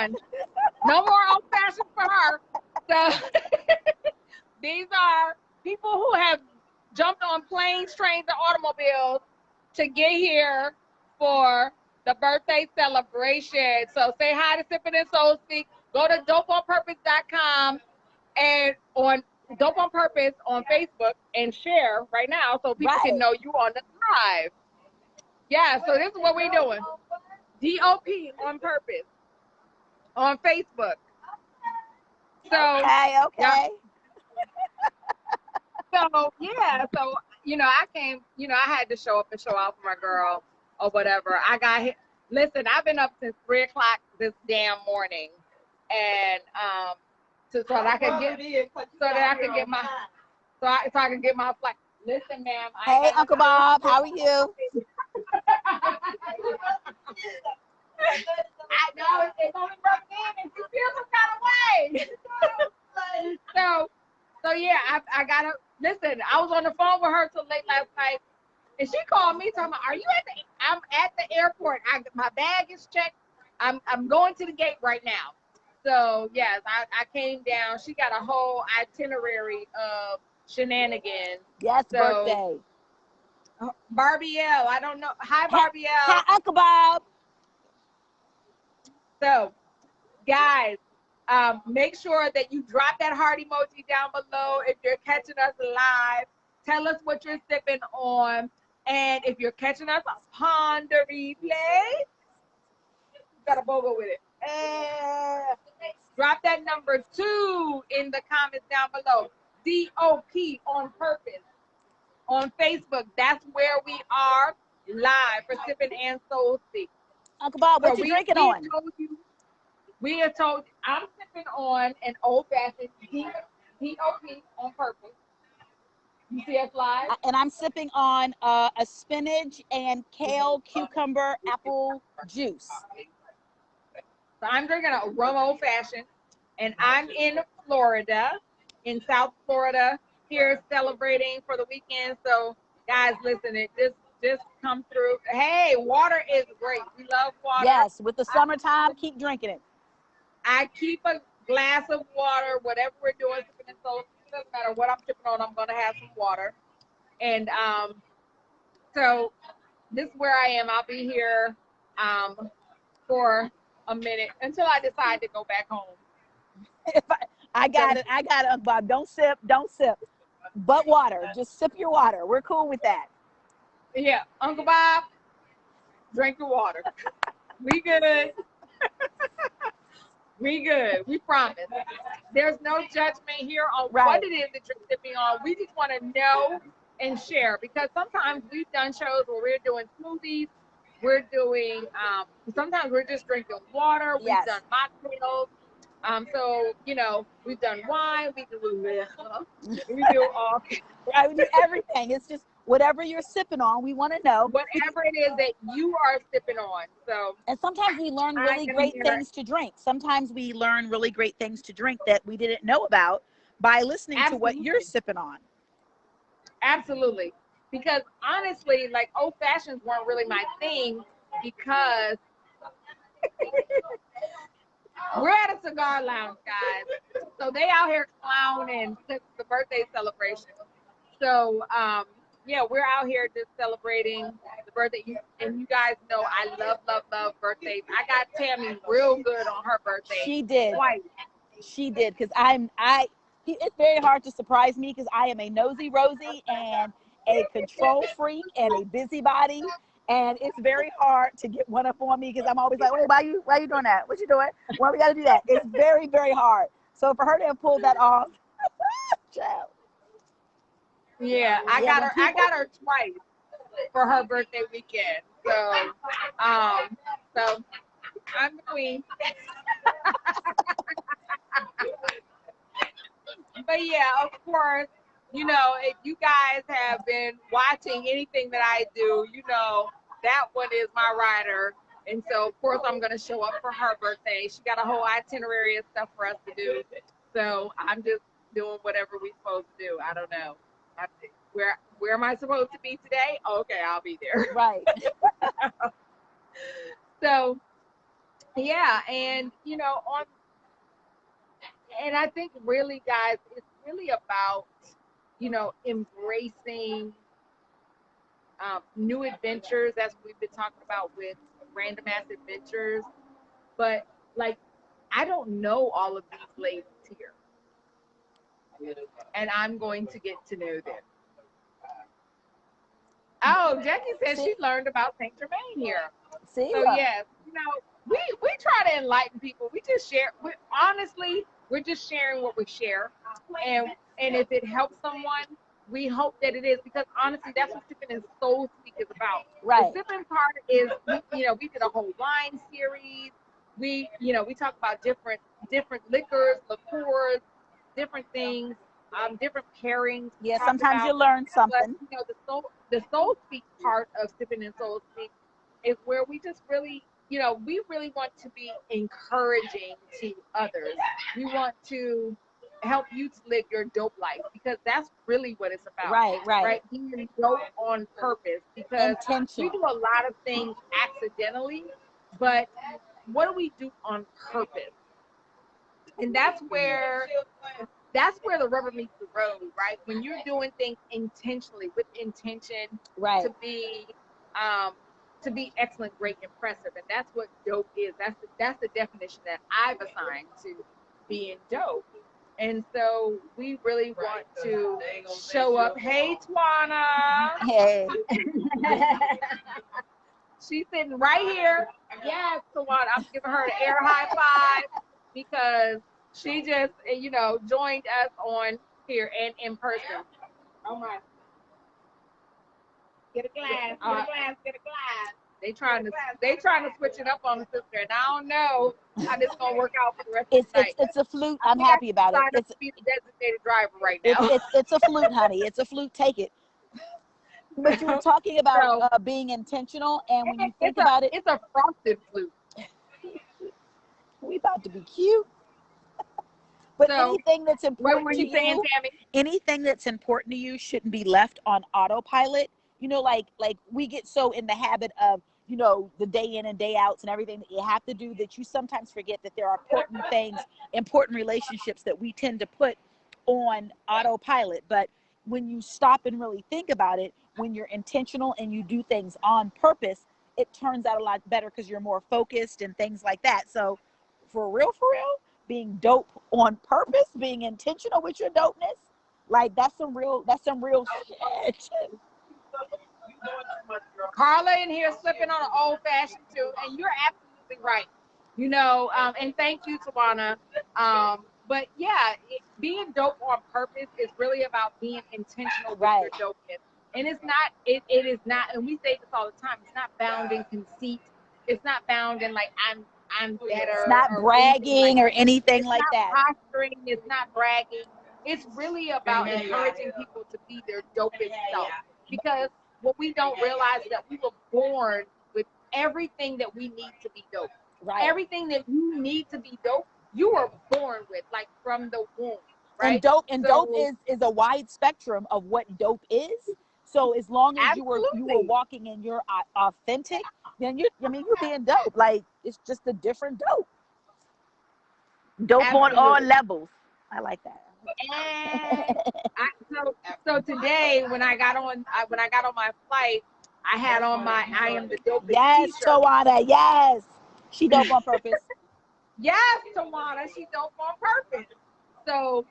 No more old fashioned for her. So these are people who have jumped on planes, trains, and automobiles to get here for the birthday celebration. So say hi to Sippin and Soul Speak. Go to dopeonpurpose.com and on Dope on Purpose on Facebook and share right now so people can know you on the live. Yeah, so this is what we're doing. DOP on Purpose on Facebook. So okay. So yeah, so you know, I came, you know, I had to show up and show out for my girl or whatever. I got hit. Listen, I've been up since 3 o'clock this damn morning, and so that I can get my flight. Listen, ma'am. Hey, Uncle Bob, how are you? I know it's only broken in and she feels some kind of way. So yeah, I gotta listen. I was on the phone with her till late last night, and she called me talking about, "Are you at the?" I'm at the airport. My bag is checked. I'm going to the gate right now. So yes, I came down. She got a whole itinerary of shenanigans. Yes, birthday. Barbie L. I don't know. Hi, Barbie L. Hi, Uncle Bob. So, guys, make sure that you drop that heart emoji down below if you're catching us live. Tell us what you're sipping on. And if you're catching us upon the replay, got a BOGO with it. Drop that number 2 in the comments down below. DOP on Purpose on Facebook. That's where we are live for Sippin and Soul Speak. Uncle Bob, what you drinking on? We are told I'm sipping on an old fashioned DOP on Purpose. You see us live? And I'm sipping on a spinach and kale cucumber apple juice. So I'm drinking a rum old fashioned, and I'm in Florida, in South Florida, here celebrating for the weekend. So guys, listen, it just come through. Hey, water is great. We love water. Yes, with the summertime, keep drinking it. I keep a glass of water, whatever we're doing, so it doesn't matter what I'm sipping on, I'm gonna have some water. And so this is where I am. I'll be here for a minute until I decide to go back home. If I got it, Uncle Bob. Don't sip, don't sip. But water, just sip your water. We're cool with that. Yeah, Uncle Bob, drink your water. We good. We good. We promise. There's no judgment here on Right. what it is that you're sipping on. We just want to know and share, because sometimes we've done shows where we're doing smoothies. We're doing, sometimes we're just drinking water. We've Yes. done mocktails. So, we've done wine. We do all, I would do everything. It's just whatever you're sipping on, we want to know. whatever it is that you are sipping on. So, And sometimes we learn I really am great here. things to drink. Sometimes we learn really great things to drink that we didn't know about by listening to what you're Absolutely. sipping on. Absolutely. Because honestly, like old fashions weren't really my thing, because we're at a cigar lounge, guys. So they out here clowning since the birthday celebration. So yeah, we're out here just celebrating the birthday. And you guys know I love birthdays. I got Tammy real good on her birthday. She did. Twice. She did, because it's very hard to surprise me, because I am a nosy Rosie and a control freak and a busybody, and it's very hard to get one up on me, because I'm always like, wait, why you doing that? What you doing? Why we got to do that? It's very, very hard. So for her to have pulled that off, child. Yeah, I Yeah, got her twice for her birthday weekend. So I'm the queen. But yeah, of course, if you guys have been watching anything that I do, that one is my rider. And so, of course, I'm going to show up for her birthday. She got a whole itinerary of stuff for us to do. So I'm just doing whatever we're supposed to do. I don't know. Where am I supposed to be today? Okay, I'll be there. Right. So, yeah, and and I think really, guys, it's really about embracing new adventures. That's what we've been talking about with Random Ass Adventures. But like, I don't know all of these ladies here, and I'm going to get to know them. Oh, Jackie said she learned about Saint Germain here. See? So yes, we try to enlighten people. We just share. Honestly, we're just sharing what we share, and if it helps someone, we hope that it is, because honestly, that's what Sippin' and Soul Speak is about. Right. The Sippin' part is, we did a whole wine series. We talk about different liquors, liqueurs, different things, different pairings. Yeah, sometimes you learn something. But the Soul Speak part of Sippin' and Soul Speak is where we just really, we really want to be encouraging to others. We want to help you to live your dope life, because that's really what it's about. Right. Being dope on purpose, because Intention. we do a lot of things accidentally, but what do we do on purpose? And that's where the rubber meets the road, right? When you're doing things intentionally, with intention, Right. to be excellent, great, impressive, and that's what dope is. That's the definition that I've assigned to being dope. And so we really want to show up. Hey, Twana. Hey. She's sitting right here. Yes, Twana. I'm giving her the air high five, because she just, joined us on here and in person. Oh my. Get a glass. Get a glass. They trying to switch it up on the sister, and I don't know how this gonna work out for the rest of the night. It's a flute. I'm happy about it. It's to be the designated driver right now. It's a flute, honey. It's a flute. Take it. But you were talking about being intentional, and when you think about it, it's a frosted flute. We about to be cute. But So, anything that's important what were to you saying, Tammy? anything that's important to you shouldn't be left on autopilot. Like we get so in the habit of, the day in and day outs and everything that you have to do, that you sometimes forget that there are important things, important relationships that we tend to put on autopilot. But when you stop and really think about it, when you're intentional and you do things on purpose, it turns out a lot better, because you're more focused and things like that. So for real, being dope on purpose, being intentional with your dopeness. Like that's some real shit. Carla in here slipping on an old fashioned too, and you're absolutely right. You know, and thank you, Tawana. But yeah, being dope on purpose is really about being intentional with Right. your dopeness. And it's not, it is not, and we say this all the time, it's not bound in conceit. It's not bound in like I'm better. It's not bragging or anything like that. It's not posturing, it's not bragging. It's really about encouraging people to be their dopest self. Because what we don't realize is that we were born with everything that we need to be dope. Right. Everything that you need to be dope, you were born with, like from the womb. Right? And dope is a wide spectrum of what dope is. So as long as you were walking in your authentic, then you're being dope. Like it's just a different dope. Dope on all levels. I like that. And so today when I got on my flight, I had on my I am the dopest Yes, t-shirt. Tawana, yes. She dope on purpose. Yes, Tawana, she dope on purpose. So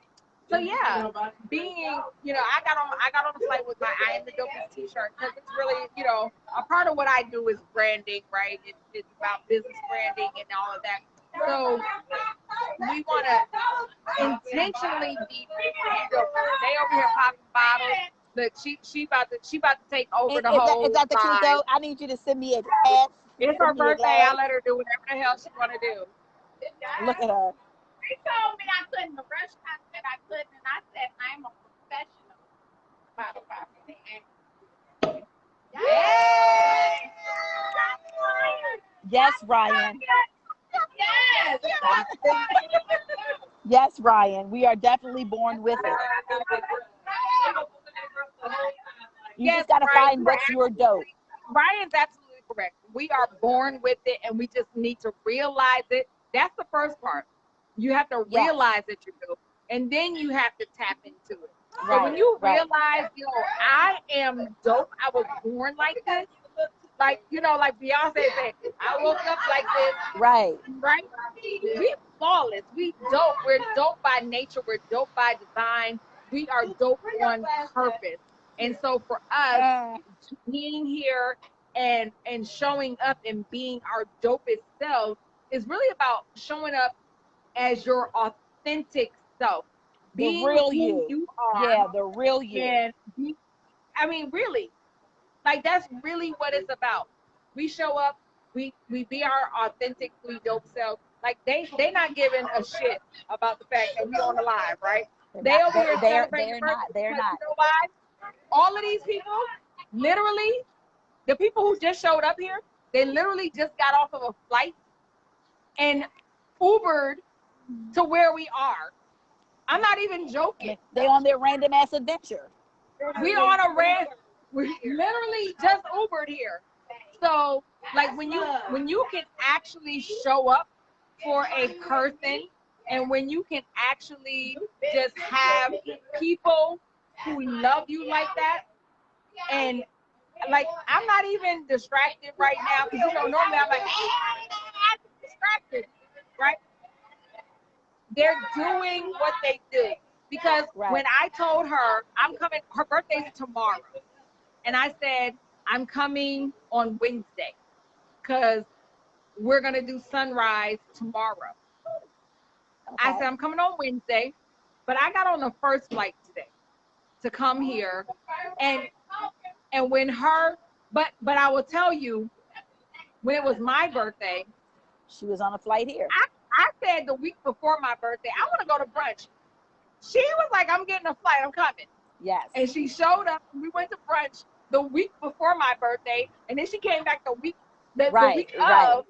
yeah, being, you know, I got on the flight with my I am the dopest t-shirt because it's really, you know, a part of what I do is branding, right? It's about business branding and all of that. So we want to intentionally be dope. They over here popping bottles. Look, she about to take over the whole. Is that the Clico? I need you to send me a glass. It's her birthday. I let her do whatever the hell she want to do. Look at her. She told me I couldn't. The restaurant said I couldn't, and I said I'm a professional. Yes, Ryan. Yes. Yes, Ryan. We are definitely born with it. You just got to find what's your dope. Ryan's absolutely correct. We are born with it, and we just need to realize it. That's the first part. You have to realize that you're dope, and then you have to tap into it. So when you realize, you know, I am dope, I was born like this, like, you know, like Beyonce said, I woke up like this. Right. We flawless. We dope. We're dope by nature. We're dope by design. We are dope on purpose. And so for us, being here and showing up and being our dopest self is really about showing up as your authentic self. Being the real who you are. Yeah, the real you. And I mean, really, like that's really what it's about. We show up, we be our authentically dope self. Like they not giving a shit about the fact that we on the live, right? They're not. You know why? All of these people, literally, the people who just showed up here, they literally just got off of a flight and Ubered to where we are. I'm not even joking. They on their random ass adventure. We on a we literally just Ubered here. So like when you can actually show up for a person and when you can actually just have people who love you like that, and like I'm not even distracted right now because you know normally I'm like I'm distracted, right? They're doing what they do because when I told her I'm coming, her birthday's tomorrow, and I said I'm coming on Wednesday because we're gonna do sunrise tomorrow. I said I'm coming on Wednesday, but I got on the first flight today to come here, and when her, but I will tell you, when it was my birthday, she was on a flight here. I said the week before my birthday, I want to go to brunch. She was like, I'm getting a flight, I'm coming. Yes. And she showed up, and we went to brunch the week before my birthday, and then she came back the week of,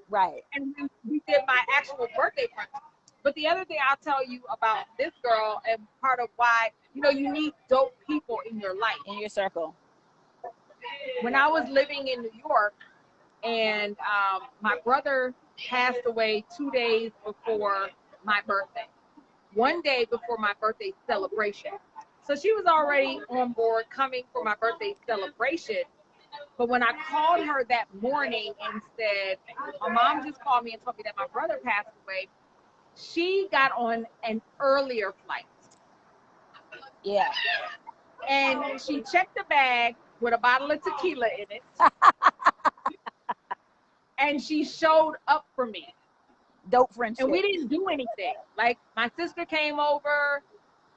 and we did my actual birthday brunch. But the other thing I'll tell you about this girl, and part of why, you know, you need dope people in your life. In your circle. When I was living in New York, and my brother passed away 2 days before my birthday. 1 day before my birthday celebration. So she was already on board coming for my birthday celebration. But when I called her that morning and said, my mom just called me and told me that my brother passed away, She got on an earlier flight. Yeah. And she checked the bag with a bottle of tequila in it. And she showed up for me. Dope friendship. And we didn't do anything. Like, my sister came over,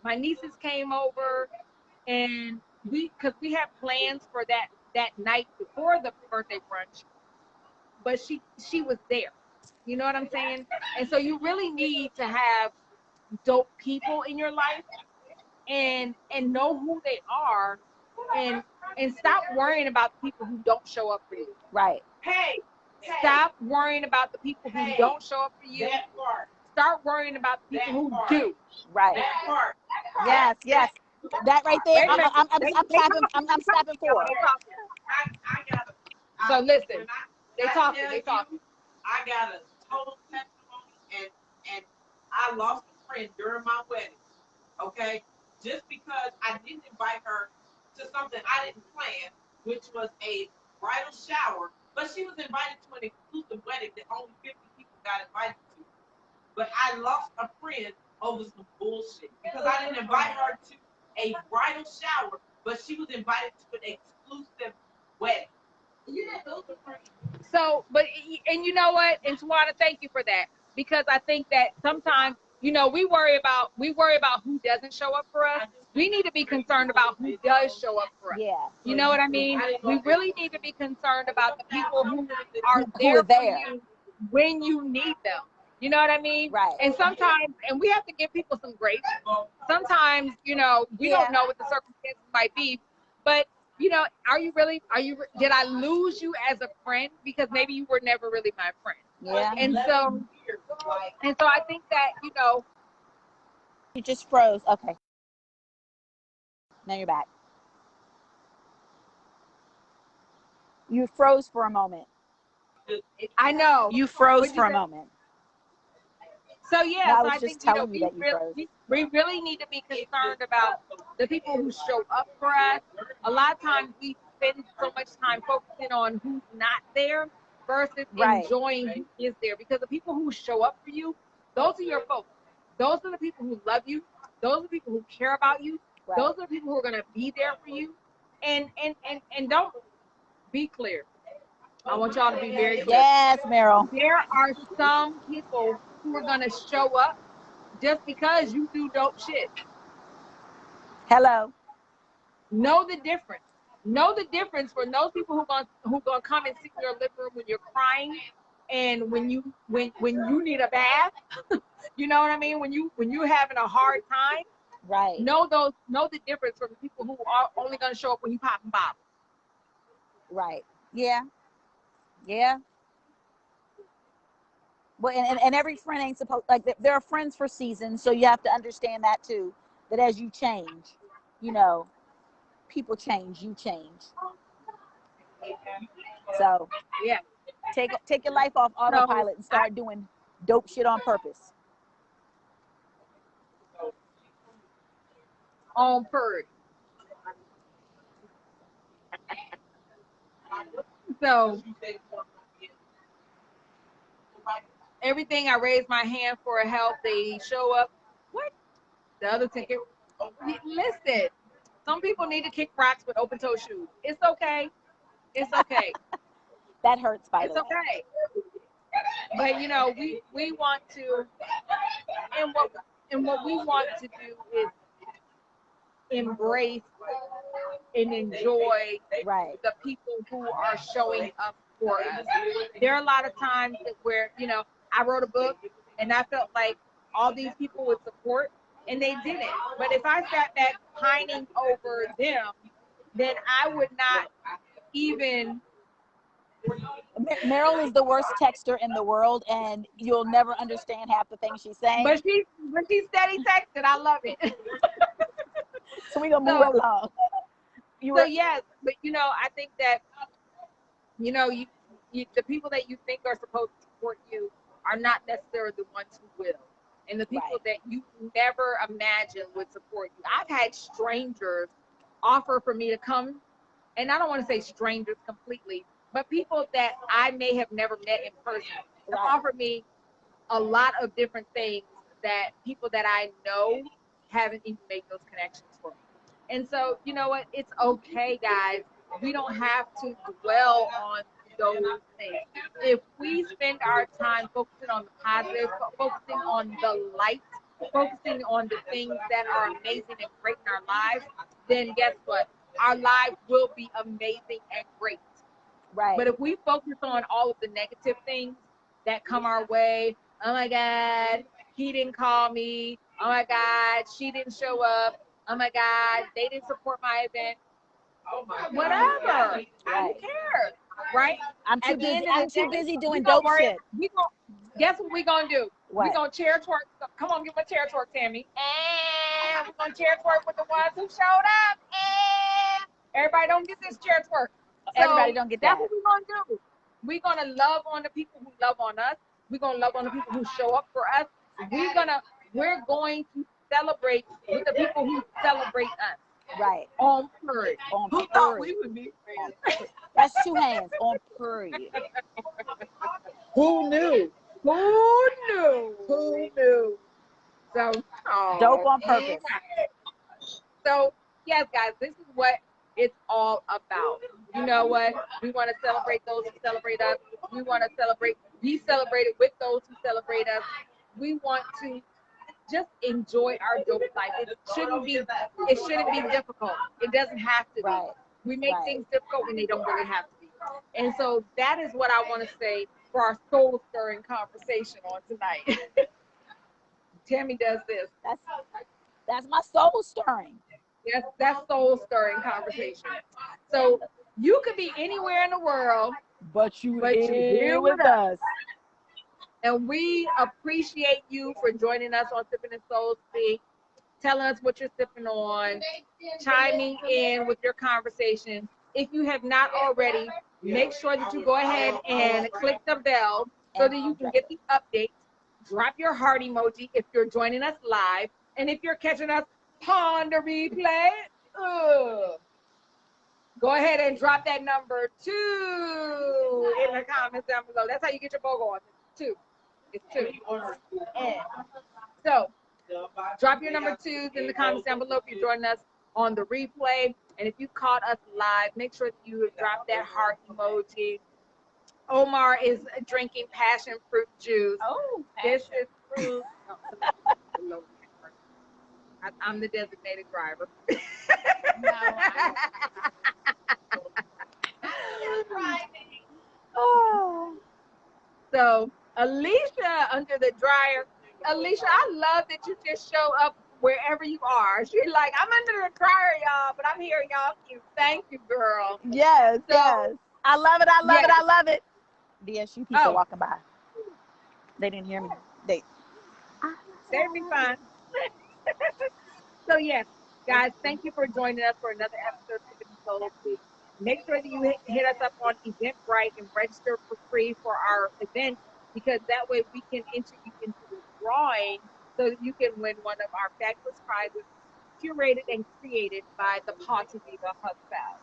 my nieces came over, and because we had plans for that night before the birthday brunch, but she was there. You know what I'm saying? And so you really need to have dope people in your life and know who they are and stop worrying about the people who don't show up for you. Right. Hey, Stop worrying about the people who don't show up for you. that part. Start worrying about the people who do. Right. That part. Yes. Yes. That right there. Wait a minute. I'm clapping. I'm snapping for. I got a. So listen, when they I talking. tell They talking. you, I got a total testimony, and I lost a friend during my wedding. Okay, just because I didn't invite her to something I didn't plan, which was a bridal shower, but she was invited to an exclusive wedding that only 50 people got invited to. But I lost a friend over some bullshit because I didn't invite her to a bridal shower, but she was invited to an exclusive wedding. You didn't lose a friend. So, but and you know what? And Tawana, thank you for that, because I think that sometimes, you know, we worry about who doesn't show up for us. We need to be concerned about who does show up for us. Yeah. You know what I mean? We really need to be concerned about the people who are Who there are there. for you when you need them. You know what I mean? Right. And sometimes, and we have to give people some grace. Sometimes, you know, we don't know what the circumstances might be, but you know, did I lose you as a friend? Because maybe you were never really my friend. Yeah. And so I think that, you know. You just froze. Okay. Now you're back. You froze for a moment. I know. You froze What'd you for a say? moment. So yeah, No, I so was I just think, you know, telling you that you froze. we really need to be concerned about the people who show up for us. A lot of times we spend so much time focusing on who's not there versus Right. enjoying who is there. Because the people who show up for you, those are your folks. Those are the people who love you. Those are the people who care about you. Right. Those are the people who are going to be there for you. And don't be clear. I want y'all to be very clear. Yes, Meryl. There are some people who are going to show up just because you do dope shit. Hello. Know the difference. Know the difference for those people who gonna come and sit in your living room when you're crying, and when you need a bath. You know what I mean? When you're having a hard time. Right. Know the difference from the people who are only gonna show up when you popping bottles. Right. Yeah. Yeah. Well, and every friend ain't supposed, like, there are friends for seasons, so you have to understand that too. That as you change, you know, people change, you change. So Yeah. take your life off autopilot and start doing dope shit on purpose. On purge. So everything I raise my hand for help, they show up. What? The other ticket. Listen, some people need to kick rocks with open toe shoes. It's okay. It's okay. That hurts, by the way. It's okay. But you know, we want to, and what we want to do is embrace and enjoy Right. the people who are showing up for us. There are a lot of times where, you know, I wrote a book and I felt like all these people would support, and they didn't. But if I sat back pining over them, then I would not even. Meryl is the worst texter in the world, and you'll never understand half the things she's saying. But she's steady texting. I love it. So we're gonna move along. Yes, but you know, I think that, you know, you the people that you think are supposed to support you are not necessarily the ones who will. And the people that you never imagined would support you. I've had strangers offer for me to come, and I don't want to say strangers completely, but people that I may have never met in person have offered me a lot of different things that people that I know haven't even made those connections for me. And so, you know what? It's okay, guys. We don't have to dwell on those things. If we spend our time focusing on the positive, focusing on the light, focusing on the things that are amazing and great in our lives, then guess what? Our lives will be amazing and great. Right. But if we focus on all of the negative things that come our way, oh my God, he didn't call me. Oh my God, she didn't show up. Oh my God, they didn't support my event. Oh my God. Whatever. Who Right. cares? Right? I'm too At the busy. end of I'm the too day, busy we doing gonna dope worry- shit. Guess what we gonna do? What? We gonna chair twerk. Come on, give me a chair twerk, Tammy. And we're gonna chair twerk with the ones who showed up. And everybody don't get this chair twerk. Everybody don't get That's that. what we're gonna do. We're gonna love on the people who love on us. We're gonna love on the people who show up for us. We're going to celebrate with the people who celebrate us. Right. On period. On Who thought period. we would be friends? That's two hands on period. Who knew? Who knew? Who knew? So, Dope on purpose. So, yes, guys, this is what it's all about. You know what? We want to celebrate those who celebrate us. We want to be celebrated with those who celebrate us. We want to just enjoy our dope life. It shouldn't be difficult. It doesn't have to be. Right. We make Right. things difficult when they don't really have to be. And so that is what I want to say for our soul stirring conversation on tonight. Tammy does this. That's my soul stirring. Yes, that's soul stirring conversation. So you could be anywhere in the world, But you But you here here with with us. and we appreciate you for joining us on Sippin' and Soul Speak, telling us what you're sipping on, chiming in with your conversation. If you have not already, make sure that you go ahead and click the bell so that you can get the updates. Drop your heart emoji if you're joining us live. And if you're catching us on the replay, go ahead and drop that number 2 in the comments down below. That's how you get your BOGO on. 2. It's 2. And so drop your number 2s in the comments down below if you're joining us on the replay. And if you caught us live, make sure that you drop that heart emoji. Omar is drinking passion fruit juice. Oh, This is fruit. I'm the designated driver. no, I'm driving. Oh. So, Alicia under the dryer. Alicia, I love that you just show up wherever you are. She's like, I'm under the dryer, y'all, but I'm here, y'all. Thank you, girl. Yes, So, yes. I love it. I love it. yes. I love it. DSU people Oh. walking by. They didn't hear me. They'd be fine. So, yes, guys, thank you for joining us for another episode of Sippin' Soul Speak. Make sure that you hit us up on Eventbrite and register for free for our events, because that way we can enter you into the drawing so that you can win one of our fabulous prizes curated and created by the Party Diva herself.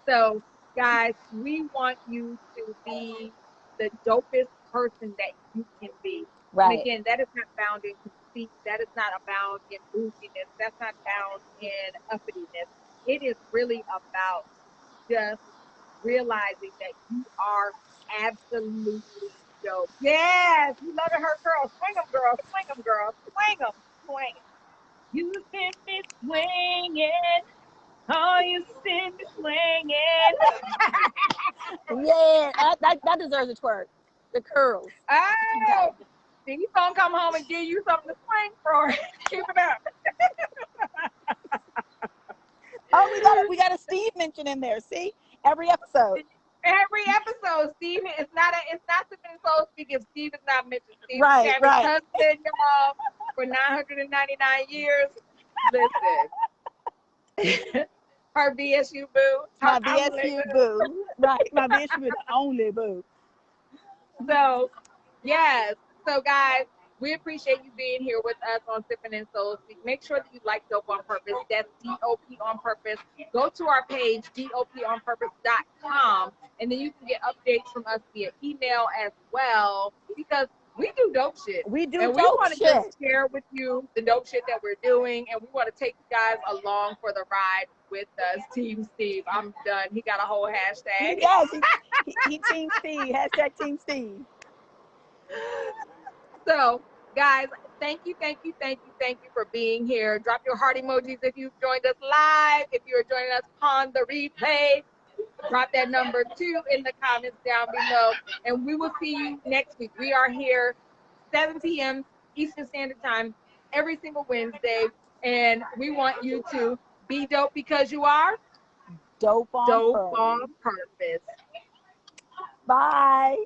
So, guys, we want you to be the dopest person that you can be. Right. And again, that is not found in conceit. That is not found in bouginess. That's not found in uppityness. It is really about just realizing that you are absolutely dope. Yes, you love to hurt girls. Swing them, girls. Swing them, girls. Swing them. Swing 'em. You send me swinging. Oh, you send me swinging. Yeah, that deserves a twerk. The curls. Oh, then you gonna come home and give you something to swing for. Keep it up. Oh, we got a Steve mention in there. See, every episode. Every episode, Steve, it's not Sippin' and Soul Speak if Steve is not mentioned. Steve Right, Tammy's right. husband, y'all, for 999 years. Listen. Her BSU boo. My BSU boo. Right, my BSU boo, the only boo. So, yes. So, guys, We appreciate you being here with us on Sippin' and Soul Speak. Make sure that you like Dope on Purpose. That's DOP on Purpose. Go to our page, doponpurpose.com, and then you can get updates from us via email as well, because we do dope shit. We do And we dope want to shit. just share with you the dope shit that we're doing, and we want to take you guys along for the ride with us. Team Steve. I'm done. He got a whole hashtag. Yes, he Team Steve. Hashtag Team Steve. So, guys, thank you for being here. Drop your heart emojis if you've joined us live. If you're joining us on the replay, drop that number 2 in the comments down below. And we will see you next week. We are here 7 p.m. Eastern Standard Time every single Wednesday. And we want you to be dope because you are Dope on dope purpose. on purpose. Bye.